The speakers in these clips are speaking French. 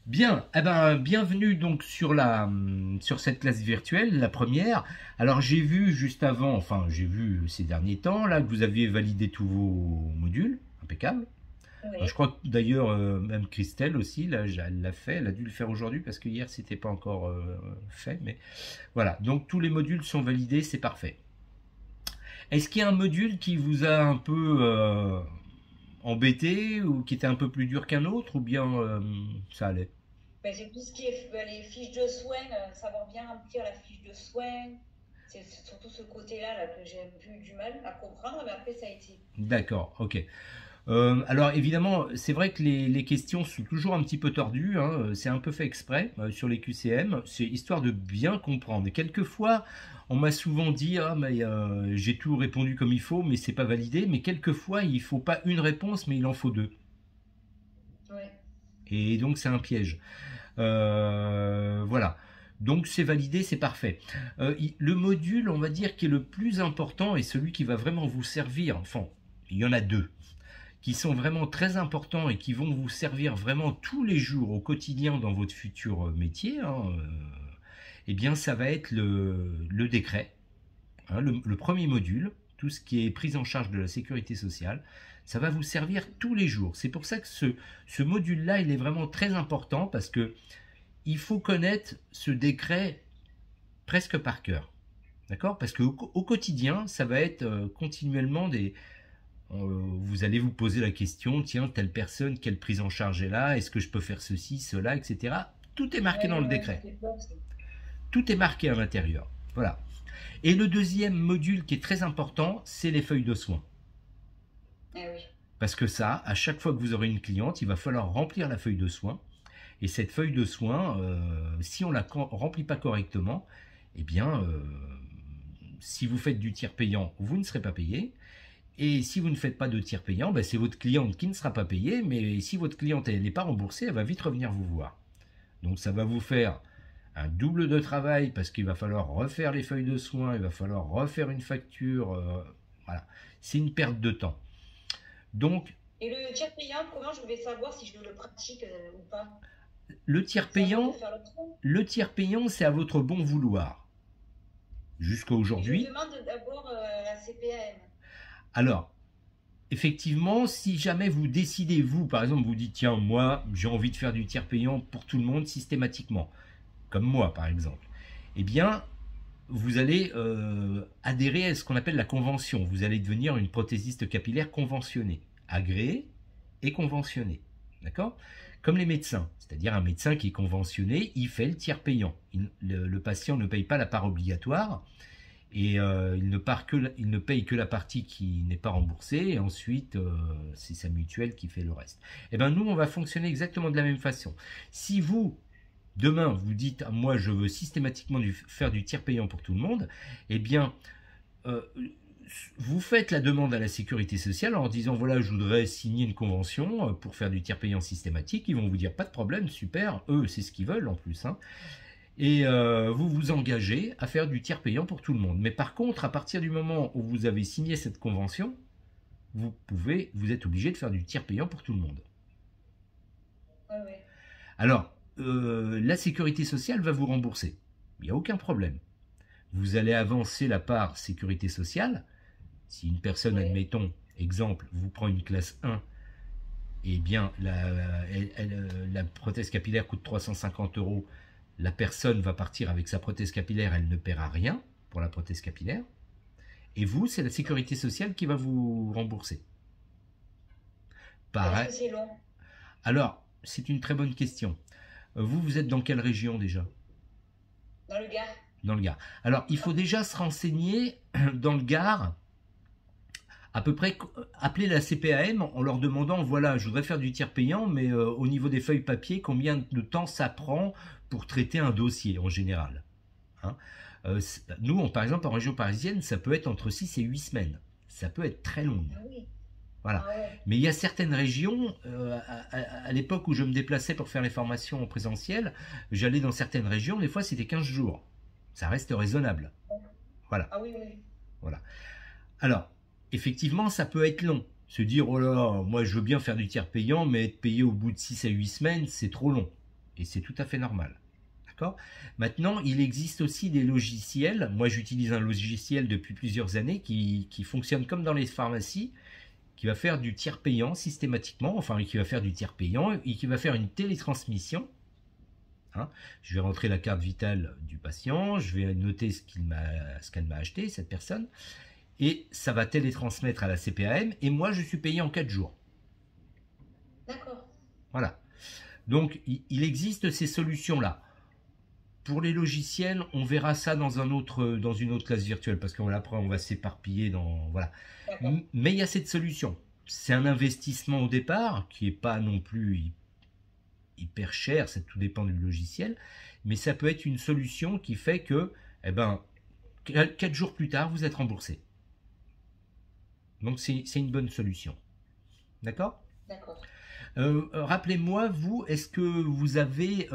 Bien, eh ben, bienvenue donc sur cette classe virtuelle, la première. Alors j'ai vu juste avant, enfin j'ai vu ces derniers temps là que vous aviez validé tous vos modules, impeccable. Je Oui, crois que d'ailleurs même Christelle aussi, là, elle l'a fait, elle a dû le faire aujourd'hui parce que hier c'était pas encore fait, mais voilà. Donc tous les modules sont validés, c'est parfait. Est-ce qu'il y a un module qui vous a un peu embêté ou qui était un peu plus dur qu'un autre ou bien ça allait? ben, c'est tout ce qui est les fiches de soins, savoir bien remplir la fiche de soins. C'est surtout ce côté-là là, que j'ai un peu eu du mal à comprendre, mais après ça a été. D'accord, ok. Alors évidemment, c'est vrai que les questions sont toujours un petit peu tordues, hein, c'est un peu fait exprès sur les QCM, c'est histoire de bien comprendre. Et quelquefois, on m'a souvent dit ah mais j'ai tout répondu comme il faut, mais c'est pas validé. Mais quelquefois, il faut pas une réponse, mais il en faut deux. Ouais. Et donc c'est un piège. Voilà. Donc c'est validé, c'est parfait. Le module, on va dire, qui est le plus important et celui qui va vraiment vous servir. Enfin, il y en a deux qui sont vraiment très importants et qui vont vous servir vraiment tous les jours au quotidien dans votre futur métier, hein, eh bien ça va être le décret, hein, le premier module, tout ce qui est prise en charge de la sécurité sociale, ça va vous servir tous les jours. C'est pour ça que ce module-là, il est vraiment très important parce que il faut connaître ce décret presque par cœur. D'accord. Parce qu'au quotidien, ça va être continuellement vous allez vous poser la question, tiens, telle personne, quelle prise en charge est là, est-ce que je peux faire ceci, cela, etc. Tout est marqué dans Ouais, le ouais, ça décret. fait peur, ça. Tout est marqué à l'intérieur. Voilà. Et le deuxième module qui est très important, c'est les feuilles de soins. Eh oui. Parce que ça, à chaque fois que vous aurez une cliente, il va falloir remplir la feuille de soins. Et cette feuille de soins, si on ne la remplit pas correctement, eh bien, si vous faites du tiers payant, vous ne serez pas payé. Et si vous ne faites pas de tiers payant, ben c'est votre cliente qui ne sera pas payée, mais si votre cliente n'est pas remboursée, elle va vite revenir vous voir. Donc ça va vous faire un double de travail parce qu'il va falloir refaire les feuilles de soins, il va falloir refaire une facture. Voilà, c'est une perte de temps. Donc Et le tiers payant, comment je vais savoir si je le pratique ou pas? le tiers C'est à moi de payant, faire le tronc. le tiers payant, c'est à votre bon vouloir. Jusqu'à Et je aujourd'hui. demande d'abord la CPAM. Alors, effectivement, si jamais vous décidez, vous, par exemple, vous dites, tiens, moi, j'ai envie de faire du tiers payant pour tout le monde systématiquement, comme moi, par exemple, eh bien, vous allez adhérer à ce qu'on appelle la convention. Vous allez devenir une prothésiste capillaire conventionnée, agréée et conventionnée. D'accord. Comme les médecins, c'est-à-dire un médecin qui est conventionné, il fait le tiers payant. Le patient ne paye pas la part obligatoire, et il ne paye que la partie qui n'est pas remboursée, et ensuite c'est sa mutuelle qui fait le reste. Et bien nous, on va fonctionner exactement de la même façon. Si vous, demain, vous dites, ah, moi je veux systématiquement faire du tiers payant pour tout le monde, eh bien euh, vous faites la demande à la sécurité sociale en disant, voilà, je voudrais signer une convention pour faire du tiers payant systématique. Ils vont vous dire, pas de problème, super, eux c'est ce qu'ils veulent en plus, hein. Et vous vous engagez à faire du tiers payant pour tout le monde. Mais par contre, à partir du moment où vous avez signé cette convention, vous êtes obligé de faire du tiers payant pour tout le monde. Ouais, ouais. Alors, la sécurité sociale va vous rembourser. Il n'y a aucun problème. Vous allez avancer la part sécurité sociale. Si une personne, Ouais. admettons, exemple, vous prend une classe 1, eh bien, la prothèse capillaire coûte 350 euros. La personne va partir avec sa prothèse capillaire, elle ne paiera rien pour la prothèse capillaire. Et vous, c'est la sécurité sociale qui va vous rembourser. Est-ce Pareil. que c'est long? Alors, c'est une très bonne question. Vous êtes dans quelle région déjà? Dans le Gard? Dans le Gard. Alors, il faut déjà se renseigner dans le Gard, à peu près, appeler la CPAM en leur demandant, voilà, je voudrais faire du tiers payant, mais au niveau des feuilles papier, combien de temps ça prend pour traiter un dossier en général, hein. Nous, par exemple, en région parisienne, ça peut être entre 6 et 8 semaines. Ça peut être très long. Ah oui. Voilà. Ah ouais. Mais il y a certaines régions, à l'époque où je me déplaçais pour faire les formations en présentiel, j'allais dans certaines régions, des fois c'était 15 jours. Ça reste raisonnable. Voilà. Ah oui, oui. Voilà. Alors, effectivement, ça peut être long. Se dire, oh là là, moi je veux bien faire du tiers payant, mais être payé au bout de 6 à 8 semaines, c'est trop long. Et c'est tout à fait normal. D'accord? Maintenant, il existe aussi des logiciels. Moi, j'utilise un logiciel depuis plusieurs années qui fonctionne comme dans les pharmacies, qui va faire du tiers payant systématiquement, enfin, qui va faire du tiers payant et qui va faire une télétransmission. Hein. Je vais rentrer la carte vitale du patient, je vais noter ce qu'elle m'a acheté, cette personne, et ça va télétransmettre à la CPAM, et moi, je suis payé en 4 jours. D'accord. Voilà. Donc, il existe ces solutions-là. Pour les logiciels, on verra ça dans une autre classe virtuelle, parce qu'après, on va s'éparpiller dans... Voilà. Mais il y a cette solution. C'est un investissement au départ, qui n'est pas non plus hyper cher, ça tout dépend du logiciel, mais ça peut être une solution qui fait que, 4 jours plus tard, vous êtes remboursé. Donc, c'est une bonne solution. D'accord ? D'accord. Rappelez-moi, vous, est-ce que vous avez,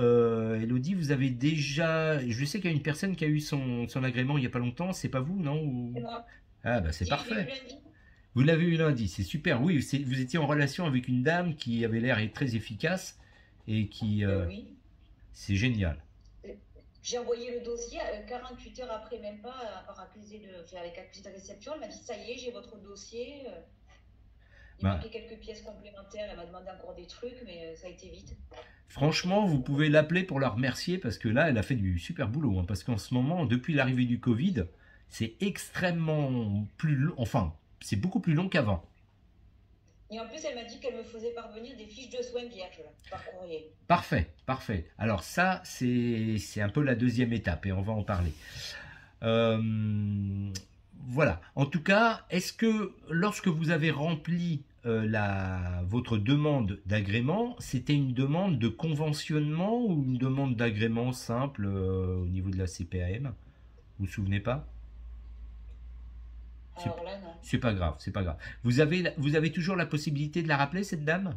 Elodie, vous avez déjà... Je sais qu'il y a une personne qui a eu son agrément il n'y a pas longtemps, c'est pas vous, non? C'est moi. Ah, bah c'est Si, parfait. je l'ai vu lundi. Vous l'avez eu lundi, c'est super. Oui, vous étiez en relation avec une dame qui avait l'air très efficace et qui... Oui. C'est génial. J'ai envoyé le dossier 48 heures après, même pas, avec accusé de réception. Elle m'a dit, ça y est, j'ai votre dossier. Il manquait quelques pièces complémentaires. Elle m'a demandé encore des trucs, mais ça a été vite. Franchement, vous pouvez l'appeler pour la remercier parce que là, elle a fait du super boulot. Hein, parce qu'en ce moment, depuis l'arrivée du Covid, c'est extrêmement plus long. Enfin, c'est beaucoup plus long qu'avant. Et en plus, elle m'a dit qu'elle me faisait parvenir des fiches de soins vierges par courrier. Parfait, parfait. Alors ça, c'est un peu la deuxième étape et on va en parler. Voilà. En tout cas, est-ce que lorsque vous avez rempli votre demande d'agrément, c'était une demande de conventionnement ou une demande d'agrément simple au niveau de la CPAM? Vous vous souvenez pas? Alors là, non. C'est pas grave, c'est pas grave. Vous avez toujours la possibilité de la rappeler, cette dame?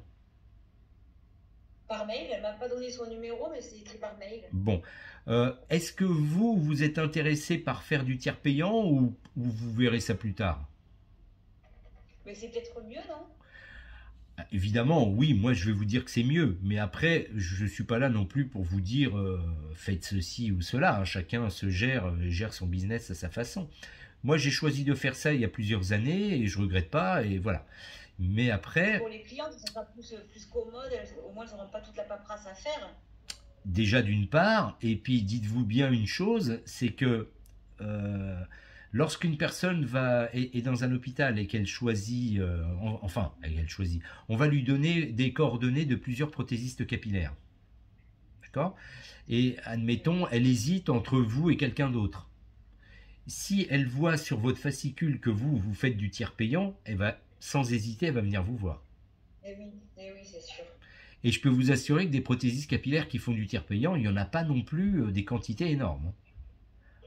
Par mail, elle m'a pas donné son numéro, mais c'est écrit par mail. Bon. Est-ce que vous êtes intéressé par faire du tiers payant ou vous verrez ça plus tard? Mais c'est peut-être mieux, non? Évidemment, oui, moi je vais vous dire que c'est mieux, mais après, je ne suis pas là non plus pour vous dire faites ceci ou cela, hein. Chacun gère son business à sa façon. Moi j'ai choisi de faire ça il y a plusieurs années et je regrette pas, et voilà. Mais après... Pour les clients, ça sera plus commode, au moins ils n'auront pas toute la paperasse à faire. Déjà d'une part, et puis dites-vous bien une chose, c'est que lorsqu'une personne est dans un hôpital et qu'elle choisit, on va lui donner des coordonnées de plusieurs prothésistes capillaires. D'accord? Et admettons, elle hésite entre vous et quelqu'un d'autre. Si elle voit sur votre fascicule que vous faites du tiers payant, elle va, sans hésiter, elle va venir vous voir. Eh oui, c'est sûr. Et je peux vous assurer que des prothésistes capillaires qui font du tiers payant, il n'y en a pas non plus des quantités énormes.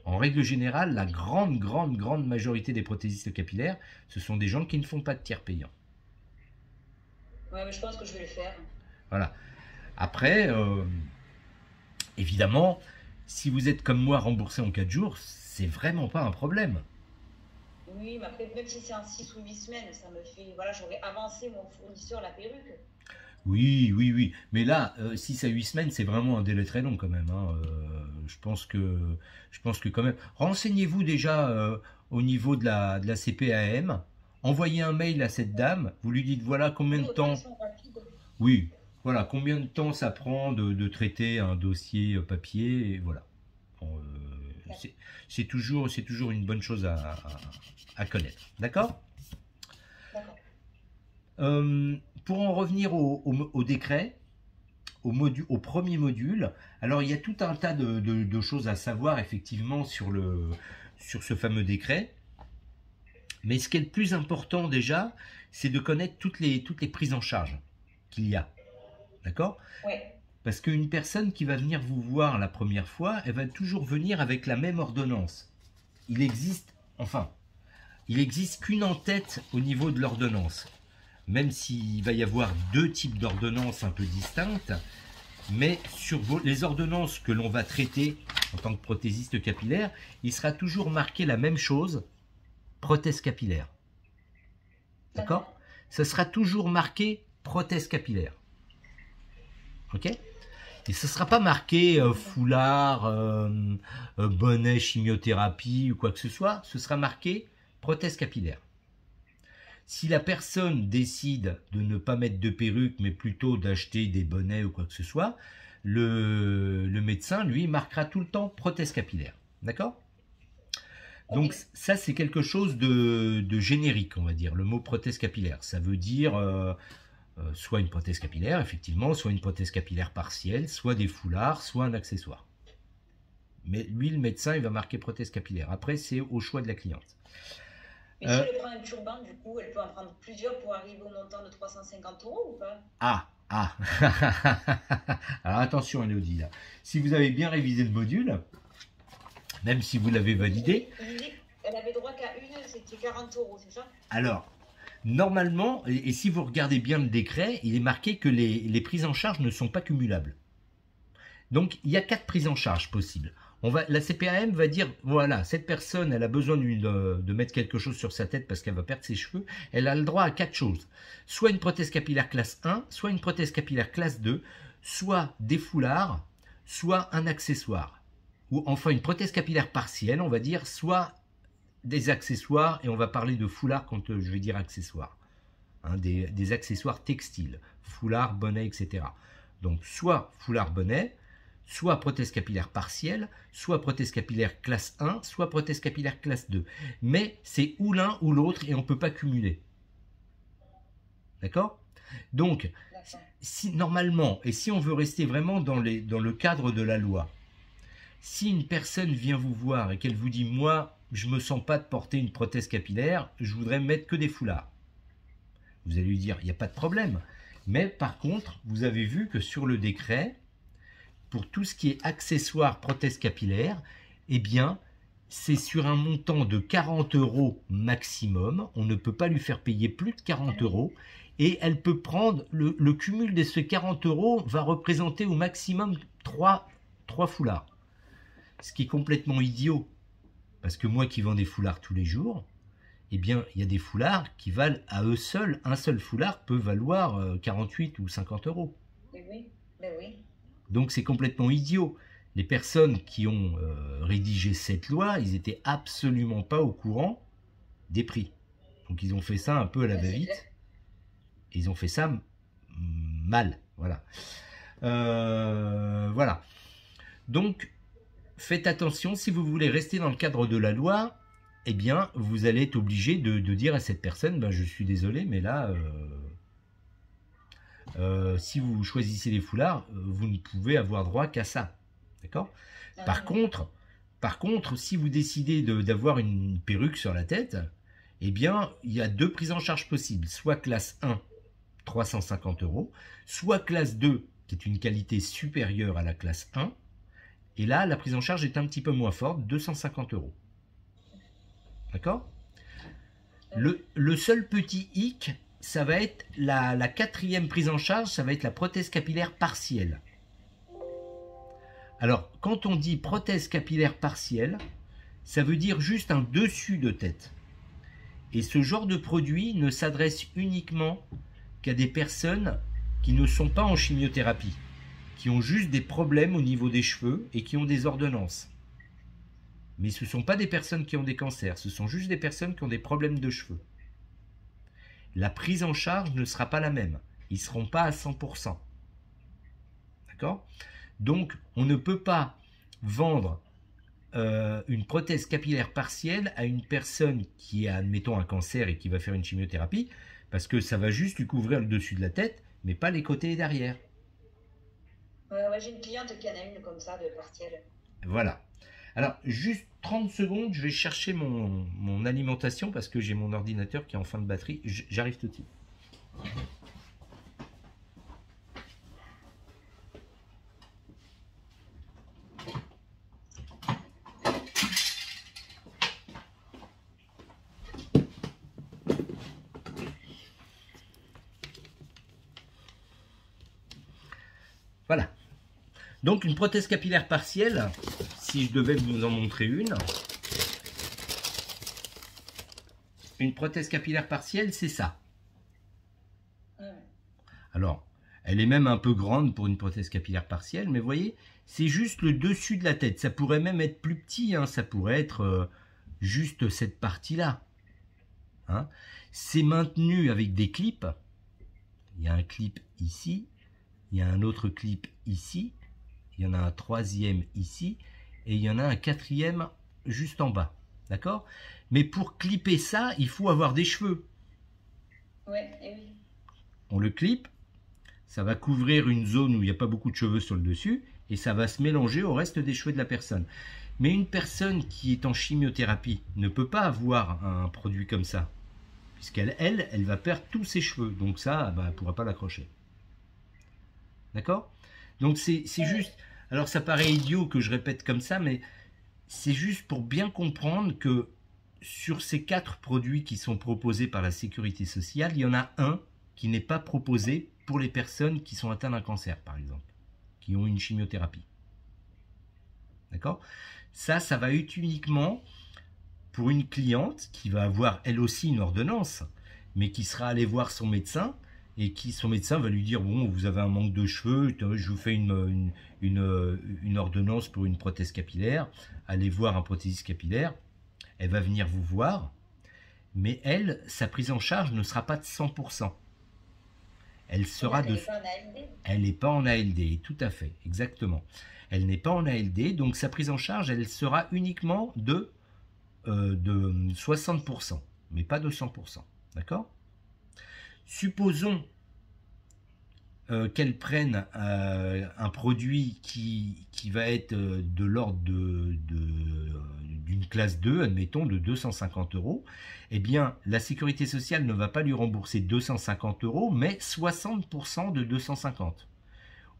En règle générale, la grande majorité des prothésistes capillaires, ce sont des gens qui ne font pas de tiers payant. Ouais, mais je pense que je vais le faire. Voilà. Après, évidemment, si vous êtes comme moi remboursé en 4 jours, c'est vraiment pas un problème. Oui, mais après, même si c'est en 6 ou 8 semaines, ça me fait... Voilà, j'aurais avancé mon fournisseur, la perruque. Oui. Mais là, 6 à 8 semaines, c'est vraiment un délai très long quand même. Hein. Je pense que quand même... Renseignez-vous déjà au niveau de la CPAM. Envoyez un mail à cette dame. Vous lui dites, voilà combien de temps... Oui, voilà, combien de temps ça prend de traiter un dossier papier, et voilà. C'est toujours une bonne chose à connaître. D'accord ? Pour en revenir au décret, au premier module, alors il y a tout un tas de choses à savoir effectivement sur ce fameux décret. Mais ce qui est le plus important déjà, c'est de connaître toutes les prises en charge qu'il y a. D'accord ? Ouais. Parce qu'une personne qui va venir vous voir la première fois, elle va toujours venir avec la même ordonnance. Il existe qu'une en tête au niveau de l'ordonnance. Même s'il va y avoir 2 types d'ordonnances un peu distinctes, mais sur les ordonnances que l'on va traiter en tant que prothésiste capillaire, il sera toujours marqué la même chose, prothèse capillaire. D'accord ? ça sera toujours marqué prothèse capillaire. Ok? Et ce ne sera pas marqué foulard, bonnet, chimiothérapie ou quoi que ce soit. Ce sera marqué prothèse capillaire. Si la personne décide de ne pas mettre de perruque, mais plutôt d'acheter des bonnets ou quoi que ce soit, le médecin, lui, marquera tout le temps prothèse capillaire. D'accord? Donc ça, c'est quelque chose de générique, on va dire, le mot prothèse capillaire. Ça veut dire soit une prothèse capillaire, effectivement, soit une prothèse capillaire partielle, soit des foulards, soit un accessoire. Mais lui, le médecin, il va marquer prothèse capillaire. Après, c'est au choix de la cliente. Mais si elle prend un turban, du coup, elle peut en prendre plusieurs pour arriver au montant de 350 € ou pas? Alors attention, Elodie, là. Si vous avez bien révisé le module, même si vous l'avez validé... Elle avait droit qu'à une, c'était 40 €, c'est ça? Alors, normalement, et si vous regardez bien le décret, il est marqué que les prises en charge ne sont pas cumulables. Donc, il y a 4 prises en charge possibles. La CPAM va dire, voilà, cette personne, elle a besoin de mettre quelque chose sur sa tête parce qu'elle va perdre ses cheveux. Elle a le droit à 4 choses. Soit une prothèse capillaire classe 1, soit une prothèse capillaire classe 2, soit des foulards, soit un accessoire. Ou enfin une prothèse capillaire partielle, on va dire, soit des accessoires, et on va parler de foulards quand je vais dire accessoires. Hein, des accessoires textiles, foulards, bonnets, etc. Donc soit foulard, bonnet, soit prothèse capillaire partielle, soit prothèse capillaire classe 1, soit prothèse capillaire classe 2. Mais c'est ou l'un ou l'autre et on ne peut pas cumuler. D'accord? Donc, normalement, et si on veut rester vraiment dans le cadre de la loi, si une personne vient vous voir et qu'elle vous dit « Moi, je ne me sens pas de porter une prothèse capillaire, je voudrais mettre que des foulards », vous allez lui dire « Il n'y a pas de problème ». Mais par contre, vous avez vu que sur le décret, pour tout ce qui est accessoires prothèse capillaire, eh bien, c'est sur un montant de 40 € maximum. On ne peut pas lui faire payer plus de 40 € et elle peut prendre, le cumul de ces 40 € va représenter au maximum 3 foulards. Ce qui est complètement idiot. Parce que moi qui vends des foulards tous les jours, eh bien, il y a des foulards qui valent à eux seuls, un seul foulard peut valoir 48 ou 50 €. Oui, mais oui. Donc c'est complètement idiot. Les personnes qui ont rédigé cette loi, ils n'étaient absolument pas au courant des prix. Donc ils ont fait ça un peu à la va-vite. Et ils ont fait ça mal. Voilà. Voilà. Donc, faites attention, si vous voulez rester dans le cadre de la loi, eh bien, vous allez être obligé de dire à cette personne, ben, je suis désolé, mais là... si vous choisissez les foulards, vous ne pouvez avoir droit qu'à ça. D'accord? Par contre, si vous décidez d'avoir une perruque sur la tête, eh bien, il y a 2 prises en charge possibles. Soit classe 1, 350 €, soit classe 2, qui est une qualité supérieure à la classe 1. Et là, la prise en charge est un petit peu moins forte, 250 €. D'accord? Le seul petit hic, ça va être la 4e prise en charge, ça va être la prothèse capillaire partielle. Alors, quand on dit prothèse capillaire partielle, ça veut dire juste un dessus de tête. Et ce genre de produit ne s'adresse uniquement qu'à des personnes qui ne sont pas en chimiothérapie, qui ont juste des problèmes au niveau des cheveux et qui ont des ordonnances. Mais ce ne sont pas des personnes qui ont des cancers, ce sont juste des personnes qui ont des problèmes de cheveux. La prise en charge ne sera pas la même. Ils ne seront pas à 100%. D'accord? Donc, on ne peut pas vendre une prothèse capillaire partielle à une personne qui a, admettons, un cancer et qui va faire une chimiothérapie, parce que ça va juste lui couvrir le dessus de la tête, mais pas les côtés et derrière. Ouais, j'ai une cliente qui en a une comme ça, de partielle. Voilà. Alors, juste 30 secondes, je vais chercher mon alimentation parce que j'ai mon ordinateur qui est en fin de batterie. J'arrive tout de suite. Voilà. Donc, une prothèse capillaire partielle, si je devais vous en montrer une prothèse capillaire partielle, c'est ça. Alors, elle est même un peu grande pour une prothèse capillaire partielle, mais vous voyez, c'est juste le dessus de la tête. Ça pourrait même être plus petit, hein, ça pourrait être juste cette partie-là. Hein. C'est maintenu avec des clips. Il y a un clip ici, il y a un autre clip ici, il y en a un troisième ici, et il y en a un quatrième juste en bas. D'accord? Mais pour clipper ça, il faut avoir des cheveux. Ouais, et oui. On le clip, ça va couvrir une zone où il n'y a pas beaucoup de cheveux sur le dessus, et ça va se mélanger au reste des cheveux de la personne. Mais une personne qui est en chimiothérapie ne peut pas avoir un produit comme ça, puisqu'elle elle va perdre tous ses cheveux. Donc ça, elle ne pourra pas l'accrocher. D'accord? Donc c'est juste... Alors ça paraît idiot que je répète comme ça, mais c'est juste pour bien comprendre que sur ces 4 produits qui sont proposés par la Sécurité sociale, il y en a un qui n'est pas proposé pour les personnes qui sont atteintes d'un cancer, par exemple, qui ont une chimiothérapie. D'accord? Ça va être uniquement pour une cliente qui va avoir elle aussi une ordonnance, mais qui sera allée voir son médecin, et qui son médecin va lui dire, bon, vous avez un manque de cheveux, je vous fais une ordonnance pour une prothèse capillaire, allez voir un prothésiste capillaire, elle va venir vous voir, mais elle, sa prise en charge ne sera pas de 100%. Elle sera de... Elle n'est pas en ALD, tout à fait, exactement. Elle n'est pas en ALD, donc sa prise en charge, elle sera uniquement de 60%, mais pas de 100%. D'accord? Supposons qu'elle prenne un produit qui va être de l'ordre d'une classe 2, admettons, de 250 €, eh bien, la Sécurité sociale ne va pas lui rembourser 250 €, mais 60% de 250.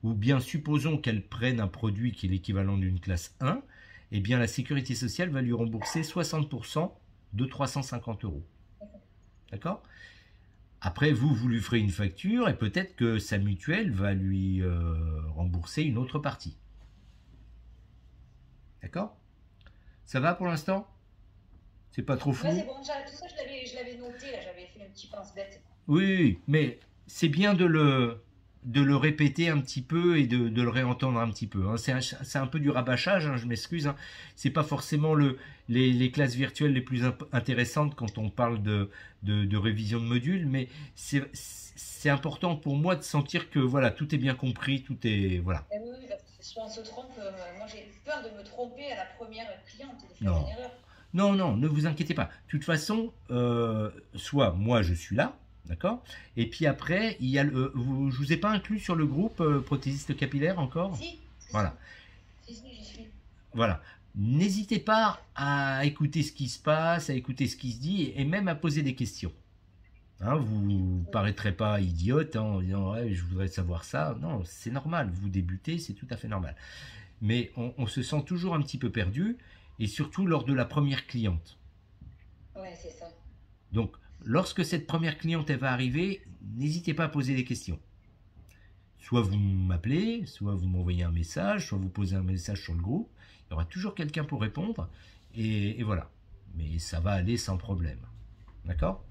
Ou bien, supposons qu'elle prenne un produit qui est l'équivalent d'une classe 1, eh bien, la Sécurité sociale va lui rembourser 60% de 350 €. D'accord? Après, vous lui ferez une facture et peut-être que sa mutuelle va lui rembourser une autre partie. D'accord? Ça va pour l'instant? C'est pas trop flou? Ouais, c'est bon, tout ça je l'avais noté, là, j'avais fait un petit pense-bête. Oui, mais c'est bien de le répéter un petit peu et de le réentendre un petit peu. Hein. C'est un peu du rabâchage, hein, je m'excuse. Hein. C'est pas forcément les classes virtuelles les plus intéressantes quand on parle de révision de modules, mais c'est important pour moi de sentir que voilà, tout est bien compris, tout est... Voilà. Et oui, parce que soit on se trompe, moi j'ai peur de me tromper à la première cliente, de faire Non. une erreur. Non, non, ne vous inquiétez pas. De toute façon, soit moi je suis là, d'accord? Et puis après, il y a je vous ai pas inclus sur le groupe prothésiste capillaire encore? Si. Voilà. Si, j'y suis. Voilà. N'hésitez pas à écouter ce qui se passe, à écouter ce qui se dit, et même à poser des questions. Hein, vous ne paraîtrez pas idiote hein, en disant ouais, je voudrais savoir ça. Non, c'est normal. Vous débutez, c'est tout à fait normal. Mais on se sent toujours un petit peu perdu, et surtout lors de la première cliente. Ouais, c'est ça. Donc, lorsque cette première cliente elle va arriver, n'hésitez pas à poser des questions. Soit vous m'appelez, soit vous m'envoyez un message, soit vous posez un message sur le groupe. Il y aura toujours quelqu'un pour répondre. Et voilà. Mais ça va aller sans problème. D'accord?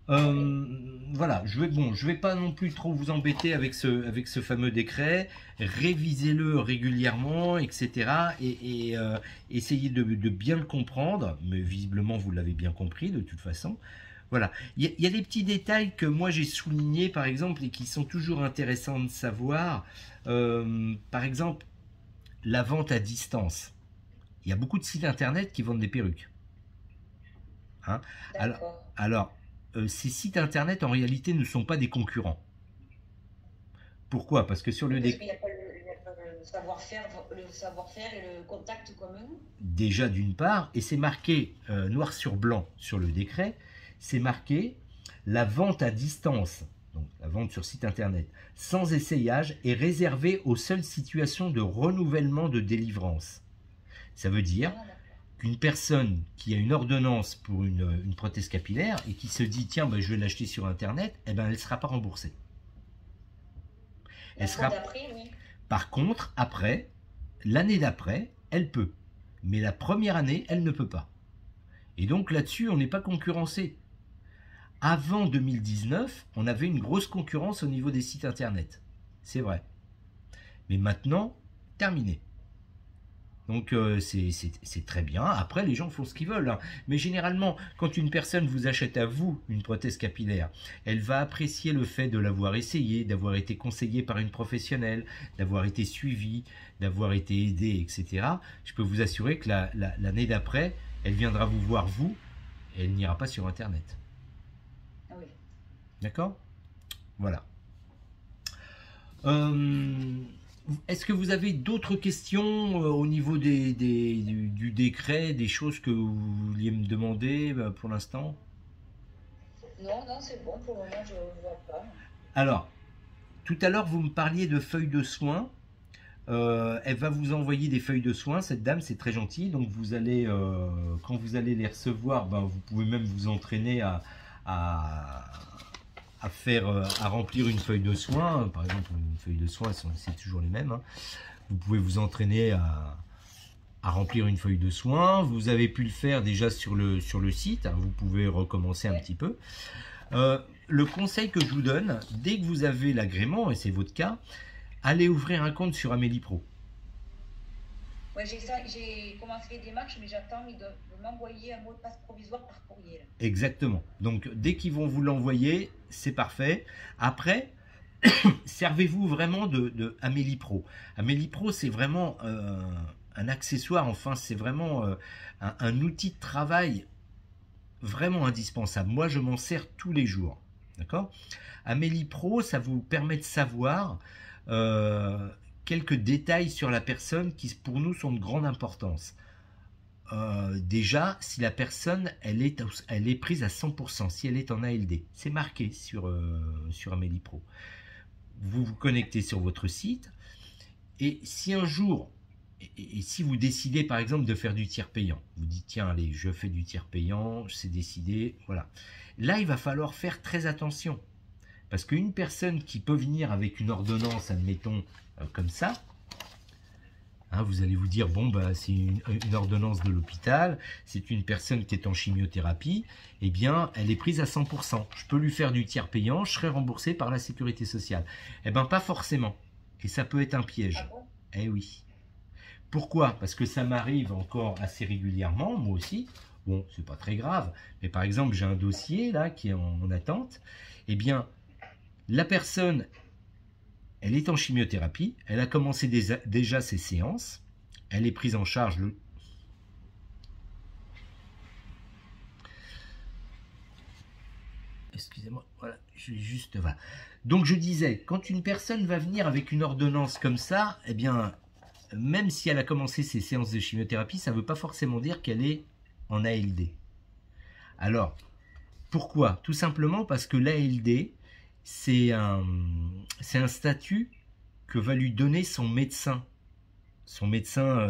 Voilà, je vais pas non plus trop vous embêter avec ce fameux décret. Révisez-le régulièrement, etc. Et essayez de bien le comprendre. Mais visiblement, vous l'avez bien compris de toute façon. Voilà. Il y a des petits détails que moi j'ai soulignés, par exemple, et qui sont toujours intéressants de savoir. Par exemple, la vente à distance. Il y a beaucoup de sites internet qui vendent des perruques. Hein? Alors ces sites internet en réalité ne sont pas des concurrents. Pourquoi? Parce que sur le décret... il n'y a pas le savoir-faire et le contact commun. Déjà d'une part, et c'est marqué noir sur blanc sur le décret, c'est marqué la vente à distance, donc la vente sur site internet, sans essayage est réservée aux seules situations de renouvellement de délivrance. Ça veut dire qu'une personne qui a une ordonnance pour une prothèse capillaire et qui se dit tiens ben, je vais l'acheter sur internet, eh ben, elle ne sera pas remboursée. Elle sera... oui. Par contre, après, l'année d'après, elle peut. Mais la première année, elle ne peut pas. Et donc là-dessus, on n'est pas concurrencé. Avant 2019, on avait une grosse concurrence au niveau des sites internet. C'est vrai. Mais maintenant, terminé. Donc c'est très bien. Après, les gens font ce qu'ils veulent, hein. Mais généralement, quand une personne vous achète à vous une prothèse capillaire, elle va apprécier le fait de l'avoir essayé, d'avoir été conseillée par une professionnelle, d'avoir été suivie, d'avoir été aidée, etc. Je peux vous assurer que l'année d'après, elle viendra vous voir vous, et elle n'ira pas sur Internet. Ah oui. D'accord? Voilà. Est-ce que vous avez d'autres questions au niveau du décret, des choses que vous vouliez me demander pour l'instant? Non, non, c'est bon, pour le moment, je ne vois pas. Alors, tout à l'heure, vous me parliez de feuilles de soins. Elle va vous envoyer des feuilles de soins, cette dame, c'est très gentil. Donc, vous allez, quand vous allez les recevoir, ben, vous pouvez même vous entraîner à à remplir une feuille de soins. Par exemple, une feuille de soins, c'est toujours les mêmes, hein. Vous pouvez vous entraîner à remplir une feuille de soins. Vous avez pu le faire déjà sur le site, hein. Vous pouvez recommencer un petit peu. Le conseil que je vous donne, dès que vous avez l'agrément, et c'est votre cas, allez ouvrir un compte sur Amélie Pro. Ouais, j'ai commencé les démarches, mais j'attends de m'envoyer un mot de passe provisoire par courrier, là. Exactement. Donc, dès qu'ils vont vous l'envoyer, c'est parfait. Après, servez-vous vraiment de Amélie Pro. Amélie Pro, c'est vraiment un accessoire, enfin, c'est vraiment un outil de travail vraiment indispensable. Moi, je m'en sers tous les jours. D'accord? Amélie Pro, ça vous permet de savoir quelques détails sur la personne qui, pour nous, sont de grande importance. Déjà, si la personne, elle est prise à 100%, si elle est en ALD, c'est marqué sur Amélie Pro. Vous vous connectez sur votre site, et si un jour, et si vous décidez par exemple de faire du tiers payant, vous dites tiens allez, je fais du tiers payant, c'est décidé, voilà. Là, il va falloir faire très attention, parce qu'une personne qui peut venir avec une ordonnance, admettons, comme ça, hein, vous allez vous dire, bon, bah, c'est une ordonnance de l'hôpital, c'est une personne qui est en chimiothérapie, eh bien, elle est prise à 100%. Je peux lui faire du tiers payant, je serai remboursé par la sécurité sociale. Eh bien, pas forcément. Et ça peut être un piège. Ah bon? Eh oui. Pourquoi? Parce que ça m'arrive encore assez régulièrement, moi aussi. Bon, c'est pas très grave. Mais par exemple, j'ai un dossier là qui est en attente. Eh bien, la personne, elle est en chimiothérapie, elle a commencé déjà ses séances, elle est prise en charge Excusez-moi, voilà, je vais juste... Voilà. Donc je disais, quand une personne va venir avec une ordonnance comme ça, eh bien, même si elle a commencé ses séances de chimiothérapie, ça ne veut pas forcément dire qu'elle est en ALD. Alors, pourquoi? Tout simplement parce que l'ALD, c'est un statut que va lui donner son médecin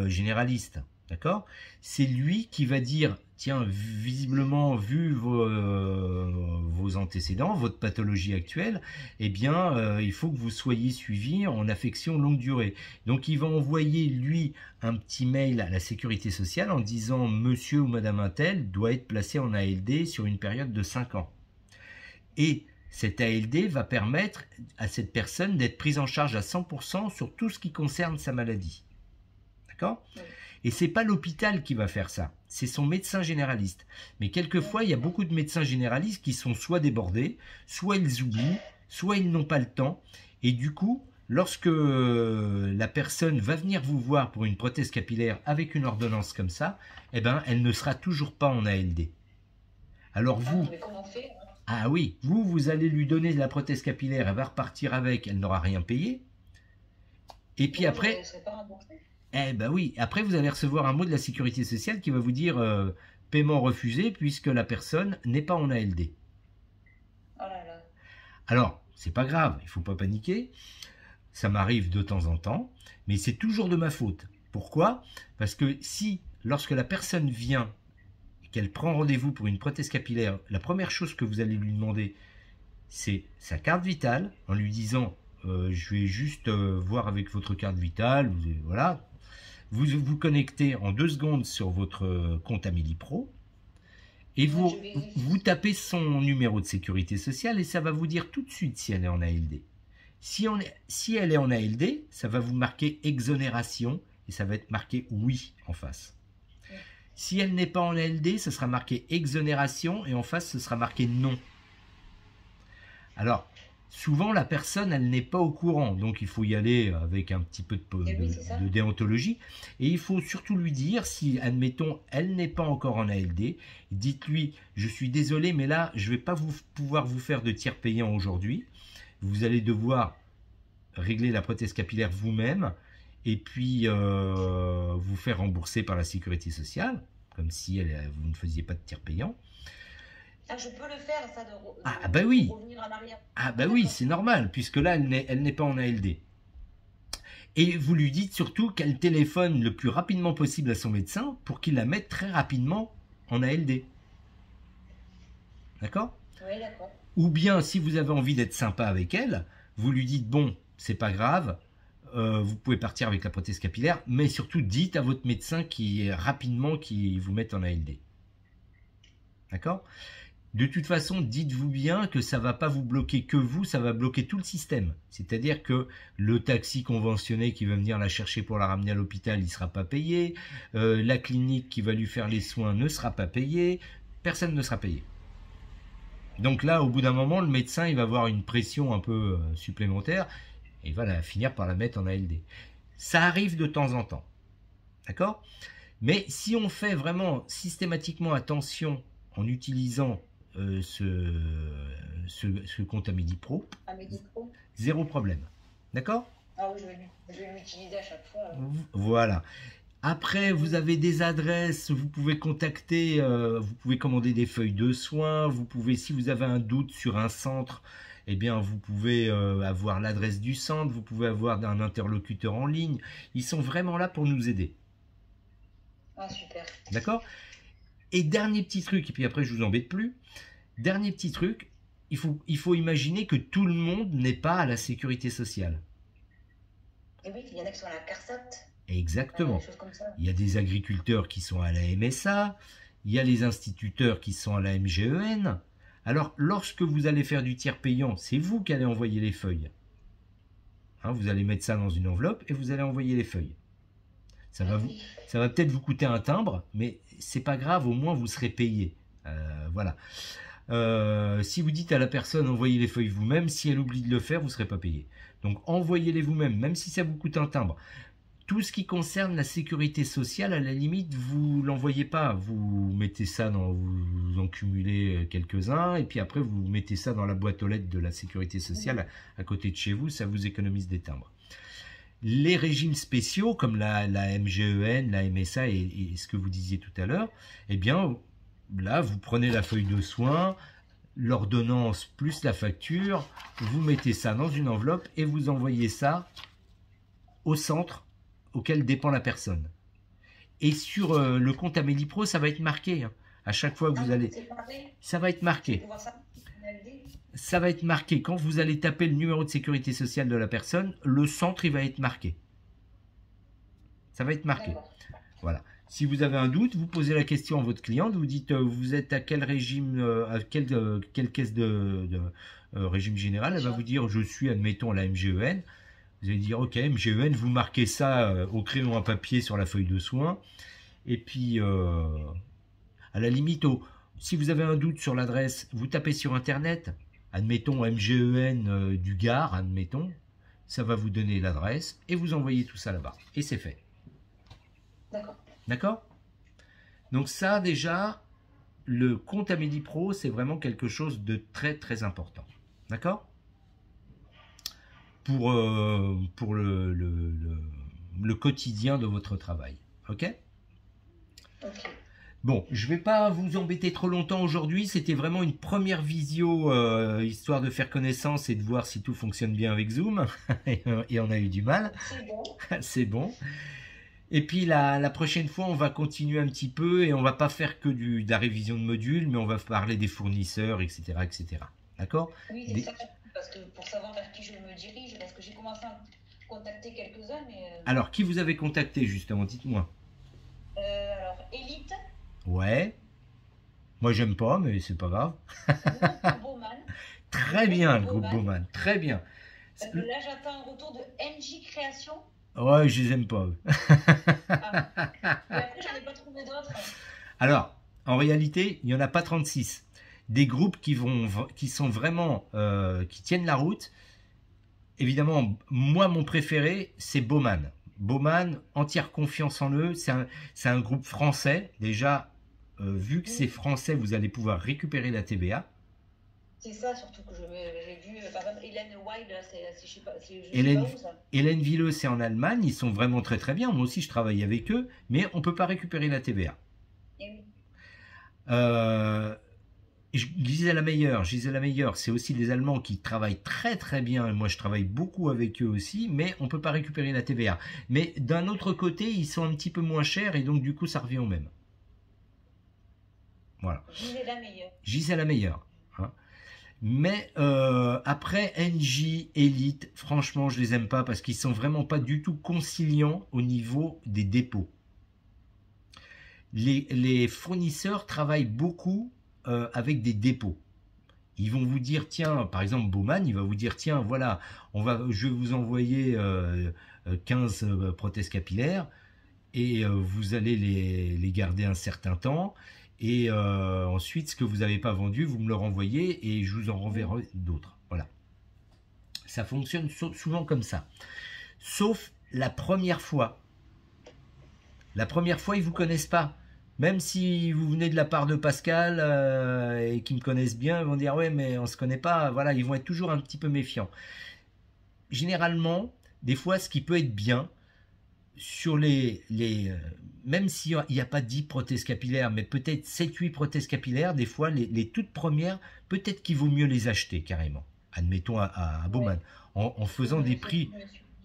généraliste, d'accord? C'est lui qui va dire, tiens, visiblement, vu vos antécédents, votre pathologie actuelle, eh bien, il faut que vous soyez suivi en affection longue durée. Donc, il va envoyer, lui, un petit mail à la sécurité sociale en disant, monsieur ou madame Untel doit être placé en ALD sur une période de 5 ans. Et cette ALD va permettre à cette personne d'être prise en charge à 100% sur tout ce qui concerne sa maladie. D'accord? Et c'est pas l'hôpital qui va faire ça, c'est son médecin généraliste. Mais quelquefois, il y a beaucoup de médecins généralistes qui sont soit débordés, soit ils oublient, soit ils n'ont pas le temps. Et du coup, lorsque la personne va venir vous voir pour une prothèse capillaire avec une ordonnance comme ça, eh ben, elle ne sera toujours pas en ALD. Alors vous... Mais comment on fait, hein? Ah oui, vous allez lui donner de la prothèse capillaire, elle va repartir avec, elle n'aura rien payé. Et puis après... Elle ne serait pas remboursée. Eh ben oui, après vous allez recevoir un mot de la sécurité sociale qui va vous dire paiement refusé puisque la personne n'est pas en ALD. Oh là là. Alors, c'est pas grave, il faut pas paniquer. Ça m'arrive de temps en temps, mais c'est toujours de ma faute. Pourquoi? Parce que si, lorsque la personne vient et qu'elle prend rendez-vous pour une prothèse capillaire, la première chose que vous allez lui demander, c'est sa carte vitale, en lui disant je vais juste voir avec votre carte vitale, voilà. Vous vous connectez en 2 secondes sur votre compte Amélie Pro Et Ouais, je vais. vous tapez son numéro de sécurité sociale et ça va vous dire tout de suite si elle est en ALD. Si elle est en ALD, ça va vous marquer exonération et ça va être marqué oui en face. Si elle n'est pas en ALD, ça sera marqué exonération et en face, ce sera marqué non. Alors, souvent, la personne, elle n'est pas au courant, donc il faut y aller avec un petit peu de déontologie. Et il faut surtout lui dire, si, admettons, elle n'est pas encore en ALD, dites-lui, je suis désolé, mais là, je ne vais pas pouvoir vous faire de tiers payant aujourd'hui. Vous allez devoir régler la prothèse capillaire vous-même et puis vous faire rembourser par la sécurité sociale, comme si vous ne faisiez pas de tiers payant. Ah, je peux le faire, ça, Ah bah oui. revenir en arrière. Ah bah oui, c'est normal, puisque là, elle n'est pas en ALD. Et vous lui dites surtout qu'elle téléphone le plus rapidement possible à son médecin pour qu'il la mette très rapidement en ALD. D'accord? Oui, d'accord. Ou bien, si vous avez envie d'être sympa avec elle, vous lui dites, bon, c'est pas grave, vous pouvez partir avec la prothèse capillaire, mais surtout dites à votre médecin rapidement qu'il vous mette en ALD. D'accord? De toute façon, dites-vous bien que ça ne va pas vous bloquer que vous, ça va bloquer tout le système. C'est-à-dire que le taxi conventionné qui va venir la chercher pour la ramener à l'hôpital, il ne sera pas payé. La clinique qui va lui faire les soins ne sera pas payée. Personne ne sera payé. Donc là, au bout d'un moment, le médecin il va avoir une pression un peu supplémentaire et va finir par la mettre en ALD. Ça arrive de temps en temps. D'accord? Mais si on fait vraiment systématiquement attention en utilisant ce compte à MediPro, zéro problème. D'accord? Ah oui, je vais l'utiliser à chaque fois. Voilà. Après, vous avez des adresses, vous pouvez contacter, vous pouvez commander des feuilles de soins, vous pouvez, si vous avez un doute sur un centre, eh bien, vous pouvez avoir l'adresse du centre, vous pouvez avoir un interlocuteur en ligne. Ils sont vraiment là pour nous aider. Ah, super. D'accord? Et dernier petit truc, et puis après je vous embête plus, dernier petit truc, il faut imaginer que tout le monde n'est pas à la sécurité sociale. Et oui, il y en a qui sont à la CARSAT. Exactement. Des choses comme ça. Il y a des agriculteurs qui sont à la MSA, il y a les instituteurs qui sont à la MGEN. Alors, lorsque vous allez faire du tiers payant, c'est vous qui allez envoyer les feuilles. Hein, vous allez mettre ça dans une enveloppe et vous allez envoyer les feuilles. Ça va peut-être vous coûter un timbre, mais c'est pas grave, au moins vous serez payé. Voilà. Si vous dites à la personne envoyez les feuilles vous-même, si elle oublie de le faire, vous ne serez pas payé. Donc envoyez-les vous-même, même si ça vous coûte un timbre. Tout ce qui concerne la sécurité sociale, à la limite, vous l'envoyez pas. Vous mettez ça vous en cumulez quelques-uns, et puis après vous mettez ça dans la boîte aux lettres de la sécurité sociale à côté de chez vous, ça vous économise des timbres. Les régimes spéciaux, comme la MGEN, la MSA et ce que vous disiez tout à l'heure, eh bien, là, vous prenez la feuille de soins, l'ordonnance plus la facture, vous mettez ça dans une enveloppe et vous envoyez ça au centre auquel dépend la personne. Et sur le compte à MediPro, ça va être marqué. Hein. À chaque fois que vous allez... Ça va être marqué. Ça va être marqué. Quand vous allez taper le numéro de sécurité sociale de la personne, le centre, il va être marqué. Ça va être marqué. Voilà. Si vous avez un doute, vous posez la question à votre cliente, vous dites vous êtes à quel régime, à quelle caisse de régime général. Elle va vous dire je suis, admettons, à la MGEN. Vous allez dire ok, MGEN, vous marquez ça au crayon à papier sur la feuille de soins. Et puis, à la limite, si vous avez un doute sur l'adresse, vous tapez sur Internet. Admettons MGEN du Gard, admettons, ça va vous donner l'adresse et vous envoyez tout ça là-bas. Et c'est fait. D'accord. D'accord? Donc ça déjà, le compte à MediPro, c'est vraiment quelque chose de très très important. D'accord? Pour le quotidien de votre travail. Ok? Ok. Bon, je ne vais pas vous embêter trop longtemps aujourd'hui. C'était vraiment une première visio, histoire de faire connaissance et de voir si tout fonctionne bien avec Zoom. Et on a eu du mal. C'est bon. C'est bon. Et puis la prochaine fois, on va continuer un petit peu et on va pas faire que de la révision de modules, mais on va parler des fournisseurs, etc. etc. D'accord? Oui, c'est ça. Parce que pour savoir vers qui je me dirige, parce que j'ai commencé à contacter quelques-uns, mais... Alors, qui vous avez contacté justement? Dites-moi. Alors, Elite. Ouais. Moi, j'aime pas, mais c'est pas grave. Groupe Bowman. Très bien, le groupe Bowman. Très bien. Parce que là, j'attends un retour de NJ Création. Ouais, je les aime pas, eux. Ah. Et après, j'en ai pas trouvé d'autres. Alors, en réalité, il n'y en a pas 36. Des groupes qui sont vraiment, qui tiennent la route. Évidemment, moi, mon préféré, c'est Bowman. Bowman, entière confiance en eux. C'est un groupe français. Déjà, vu que c'est français, vous allez pouvoir récupérer la TVA. C'est ça, surtout que j'ai vu, par exemple, Hélène Wild, je sais pas où ça. Hélène Villeux, c'est en Allemagne. Ils sont vraiment très très bien. Moi aussi, je travaille avec eux. Mais on ne peut pas récupérer la TVA. Oui. Gisèle Meyer, c'est aussi des Allemands qui travaillent très très bien. Moi, je travaille beaucoup avec eux aussi, mais on ne peut pas récupérer la TVA. Mais d'un autre côté, ils sont un petit peu moins chers et donc du coup, ça revient au même. Voilà. Gisèle Meyer. Hein. Mais après, NJ, Elite, franchement, je les aime pas parce qu'ils sont vraiment pas du tout conciliants au niveau des dépôts. Les fournisseurs travaillent beaucoup avec des dépôts. Ils vont vous dire, tiens, par exemple, Bowman, il va vous dire, tiens, voilà, je vais vous envoyer 15 prothèses capillaires et vous allez les garder un certain temps. Et ensuite, ce que vous n'avez pas vendu, vous me le renvoyez et je vous en renverrai d'autres. Voilà. Ça fonctionne souvent comme ça. Sauf la première fois. La première fois, ils ne vous connaissent pas. Même si vous venez de la part de Pascal et qu'ils me connaissent bien, ils vont dire ouais mais on se connaît pas. Voilà, ils vont être toujours un petit peu méfiants. Généralement, des fois, ce qui peut être bien sur même s'il n'y a pas 10 prothèses capillaires, mais peut-être 7-8 prothèses capillaires, des fois les toutes premières, peut-être qu'il vaut mieux les acheter carrément. Admettons à Bowman, en faisant des prix,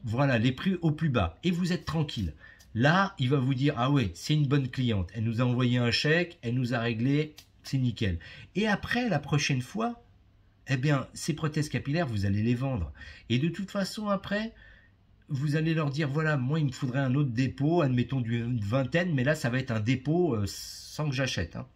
voilà, les prix au plus bas. Et vous êtes tranquille. Là, il va vous dire, ah ouais, c'est une bonne cliente. Elle nous a envoyé un chèque, elle nous a réglé, c'est nickel. Et après, la prochaine fois, eh bien, ces prothèses capillaires, vous allez les vendre. Et de toute façon, après, vous allez leur dire, voilà, moi, il me faudrait un autre dépôt, admettons d'une vingtaine, mais là, ça va être un dépôt sans que j'achète. Hein.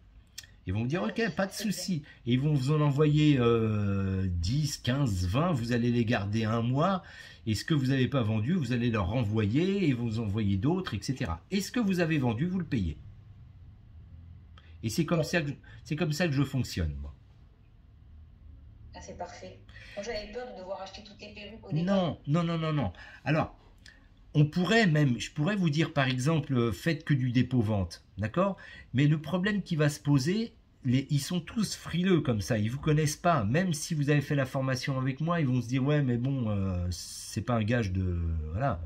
Ils vont vous dire, ok, pas de souci. Et ils vont vous en envoyer 10, 15, 20, vous allez les garder un mois. Et ce que vous n'avez pas vendu, vous allez leur renvoyer et vous envoyer d'autres, etc. Et ce que vous avez vendu, vous le payez. Et c'est comme ça que je fonctionne, moi. Ah, c'est parfait. Moi, j'avais peur de devoir acheter toutes les perruques au départ. Non. Alors, je pourrais vous dire, par exemple, faites que du dépôt-vente, d'accord? Mais le problème qui va se poser, ils sont tous frileux comme ça, ils vous connaissent pas. Même si vous avez fait la formation avec moi, ils vont se dire ouais, mais bon, c'est pas un gage de voilà.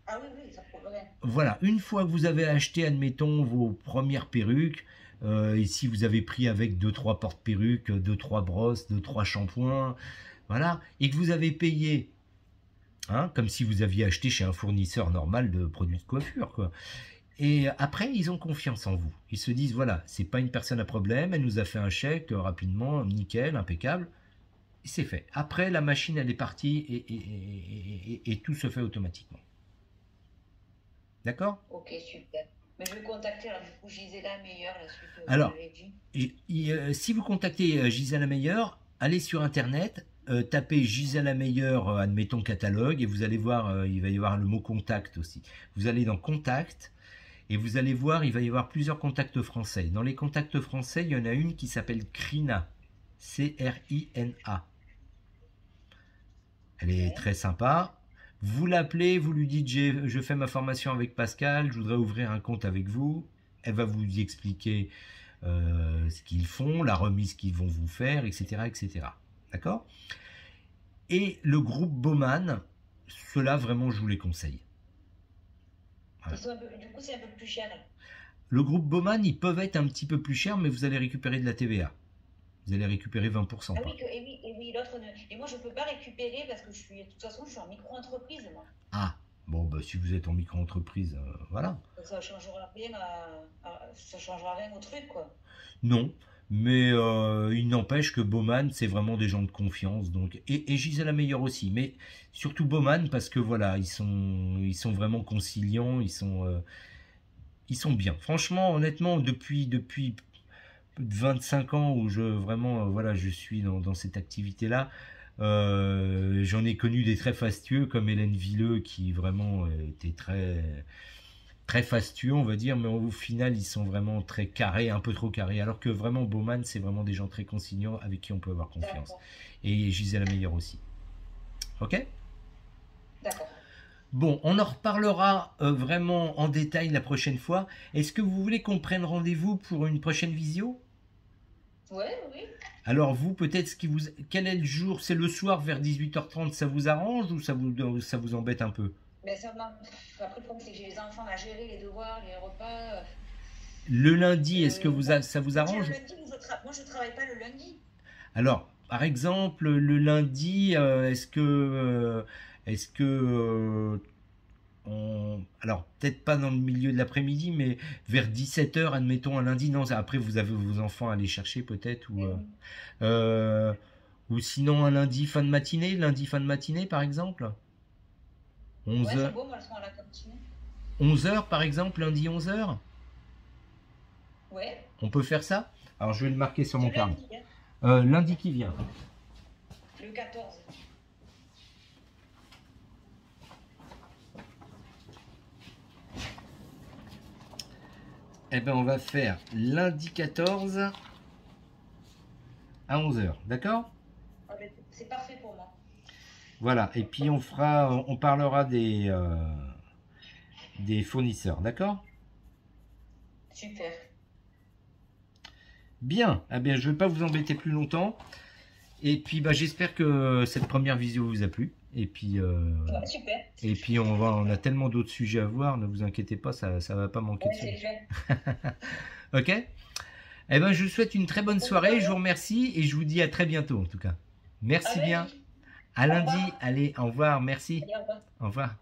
Ah oui, ça pourrait. Voilà, une fois que vous avez acheté, admettons, vos premières perruques, et si vous avez pris avec 2-3 porte-perruques, 2-3 brosses, 2-3 shampoings, voilà, et que vous avez payé, hein, comme si vous aviez acheté chez un fournisseur normal de produits de coiffure, quoi. Et après, ils ont confiance en vous. Ils se disent, voilà, c'est pas une personne à problème, elle nous a fait un chèque rapidement, nickel, impeccable. C'est fait. Après, la machine, elle est partie et tout se fait automatiquement. D'accord? Ok, super. Mais je vais contacter, alors, du coup, Gisela Meyer, la suite que alors, vous avez dit. Si vous contactez Gisela Meyer, allez sur Internet, tapez Gisela Meyer, admettons catalogue, et vous allez voir, il va y avoir le mot contact aussi. Vous allez dans contact, et vous allez voir, il va y avoir plusieurs contacts français. Dans les contacts français, il y en a une qui s'appelle Crina. C-R-I-N-A. Elle est très sympa. Vous l'appelez, vous lui dites je fais ma formation avec Pascal, je voudrais ouvrir un compte avec vous. Elle va vous expliquer ce qu'ils font, la remise qu'ils vont vous faire, etc. etc. D'accord? Et le groupe Bowman, ceux-là, vraiment, je vous les conseille. Voilà. Du coup, c'est un peu plus cher. Le groupe Bowman, ils peuvent être un petit peu plus chers, mais vous allez récupérer de la TVA. Vous allez récupérer 20%. Ah oui, oui, l'autre. Et moi, je ne peux pas récupérer parce que de toute façon, je suis en micro-entreprise, moi. Ah, bon, bah, si vous êtes en micro-entreprise, voilà. Donc ça ne changera rien au truc, quoi. Non, mais il n'empêche que Bowman, c'est vraiment des gens de confiance. Donc, et Gisela Meyer aussi, mais surtout Bowman parce que voilà, ils sont vraiment conciliants, ils sont bien. Franchement, honnêtement, depuis de 25 ans où vraiment, voilà, je suis dans cette activité-là. J'en ai connu des très fastueux comme Hélène Villeux qui vraiment était très fastueux, on va dire, mais au final, ils sont vraiment très carrés, un peu trop carrés. Alors que vraiment, Baumann, c'est vraiment des gens très consignants avec qui on peut avoir confiance. Et Gisèle la meilleure aussi. Ok? D'accord. Bon, on en reparlera vraiment en détail la prochaine fois. Est-ce que vous voulez qu'on prenne rendez-vous pour une prochaine visio? Ouais, oui. Alors vous, peut-être, quel est le jour? C'est le soir vers 18h30, ça vous arrange ou ça vous embête un peu? Mais après, le problème, c'est que j'ai les enfants à gérer, les devoirs, les repas. Le lundi, est-ce que ça vous arrange? Le lundi, moi, je travaille pas le lundi. Alors, par exemple, le lundi, alors, peut-être pas dans le milieu de l'après-midi, mais vers 17h, admettons, un lundi, non, après vous avez vos enfants à aller chercher peut-être, ou sinon un lundi fin de matinée par exemple, 11h. Ouais, c'est bon, moi, elles sont à la cantine. 11h par exemple, lundi 11h. Ouais. On peut faire ça? Alors je vais le marquer sur mon carnet. Lundi, hein. Lundi qui vient. Le 14. Eh ben on va faire lundi 14 à 11h, d'accord? Ah, c'est parfait pour moi. Voilà, et puis on parlera des fournisseurs, d'accord? Super. Bien, eh bien je ne vais pas vous embêter plus longtemps. Et puis j'espère que cette première visio vous a plu. Et puis, Ouais, super. Et puis on a tellement d'autres sujets à voir, ne vous inquiétez pas, ça ne va pas manquer de c'est sujets. fait. Ok? Eh ben je vous souhaite une très bonne soirée, je vous remercie et je vous dis à très bientôt en tout cas. Merci bien. À lundi, allez, au revoir, merci. Allez, au revoir. Au revoir.